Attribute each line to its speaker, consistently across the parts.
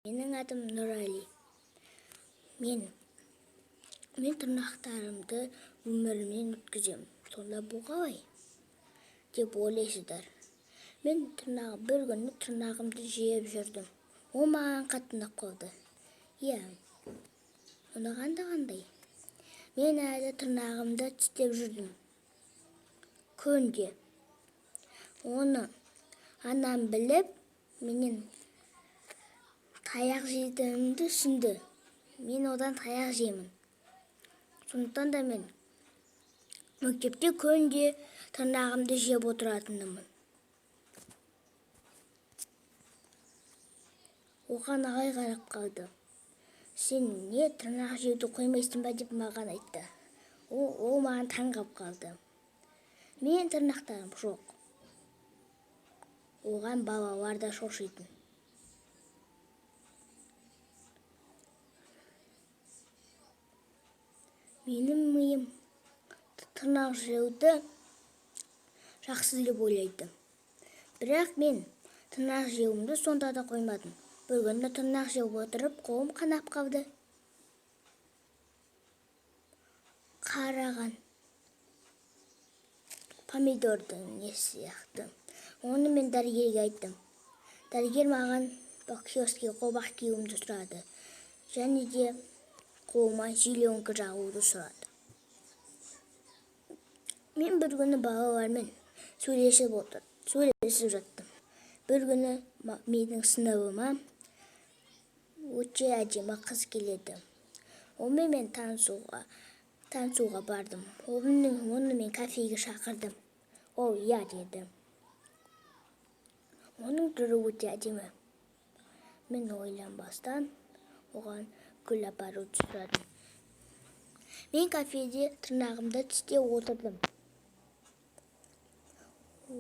Speaker 1: Менің атым Нұрали. Мен тырнақтарымды өмірімнен өткізем. Сонда бұл қалай деп ойлайсыздар. Мен бір күні тырнағымды жеп жүрдім. Ол маған қатты ұнап қалды. Иә, ұнағанда қандай? Мен әлі тырнағымды тістеп жүрдім. Күнде. Оны анам біліп, менен таяқ жейтінімді түсінді. Мен одан таяқ жеймін. Сондықтан да мен мектепте күнде тырнағымды жеп отыратынымын. Оған ағай қарап қалды. Сен не тырнақ жеуді қоймайсың ба деп маған айтты. Ол маған таңғалып қалды. Мен тырнақтарым жоқ. Оған балалар да шошитын. Менің миым тырнақ жеуді жақсы деп ойлайды. Бірақ мен тырнақ жеуімді сонда да қоймадым. Бір күні тырнақ жеп отырып, қолым қанап қалды. Қараған помидордың несі сияқты. Оны мен дәрігерге айттым. Дәрігер маған киоске қолбақ киюімді сұрады. Және де қолыма зеленка жағуды сұрады. Мен бір күні балалармен сөйлесіп жаттым. Бір күні менің сыныбыма өте әдемі қыз келеді. Онымен мен танысуға бардым. Оны мен кафеге шақырдым. Ол иә деді. Оның түрі өте әдемі. Мен ойланбастан оған гүл апаруды сұрадым. Мен кафеде тырнағымды тістеп отырдым.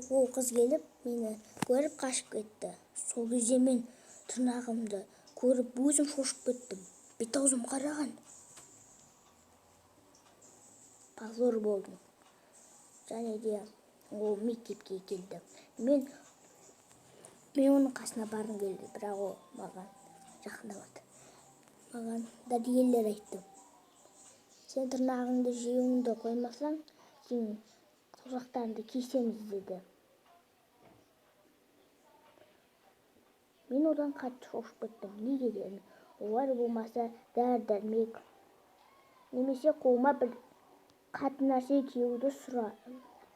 Speaker 1: Ол қыз келіп, мені көріп қашып кетті. Сол кезде мен тырнағымды көріп өзім шошып кеттім. Бет-аузым қараған. Позор болдым. Және де ол мектепке келді. Мен оның қасына барғым келді, бірақ ол маған жақындамады. Маған дәрігерлер айтты. Сен тырнағыңды жеуіңді қоймасаң, сен саусақтарыңды кесеміз деді. Мен одан қатты шошып кеттім. Неге дедім? Олар болмаса дәрі-дәрмек немесе қолыма бір қатты нәрсе киюді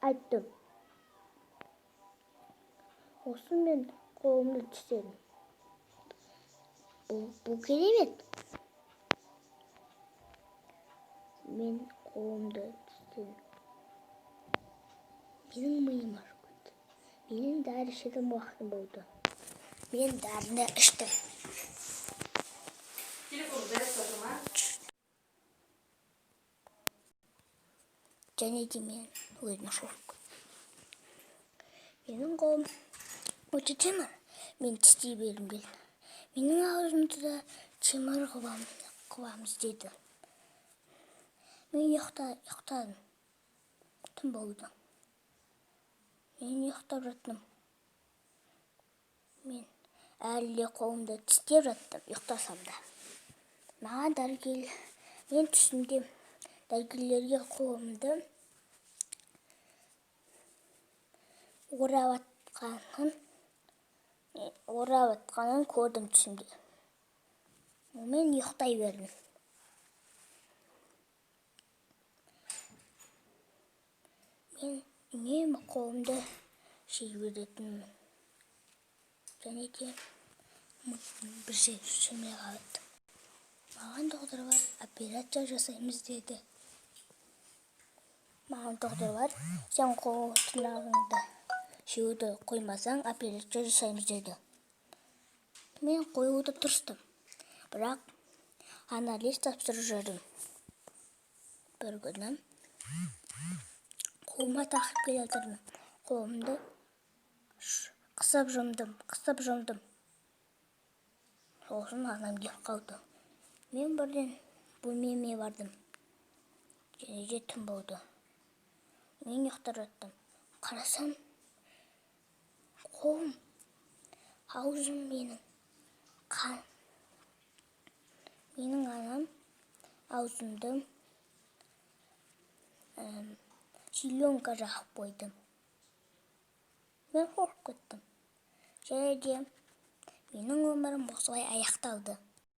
Speaker 1: айттым. Осы мен қолымды тістедім. Бұл керемет. Мен қолымды тістедім. Менің миым ашып кетті. Менің дәрі ішетін уақытым болды. Мен дәріні іштім. Және де мен өзіме шошып кеттім. Менің қолым өте темір. Мен тістей бергім келді. Менің аузымды да темір қыламыз деді. Мен ұйықтадым. Түн болды. Мен ұйықтап жаттым. Мен әлі де қолымды тістеп жаттым, ұйықтасам да. Маған мен түсімде дәрігерлерге қолымды орап атқанын көрдім түсімде. Мен ұйықтай бердім. Мен үнемі қолымды жей беретінмін. Және де бір жер жүрмей қалды. Маған доктор бар, операция жасаймыз деді. Маған доктор бар, сен тырнағыңды жеуді қоймасаң, операция жасаймыз деді. Мен қоюды тырыстым, бірақ анализ тапсырып жүрдім. Бір күні қолыма тақып келе жатырмын. Қолымды қысып жұмдым. Сосын анам келіп қалды. Мен бірден бөлмеме бардым. Және де түн болды. Мен ұйықтап жаттым. Қарасам, қолым, аузым менің аузымды шиленка жағып қойдым. Мен қорқып кеттім. Және де менің өмірім осылай аяқталды.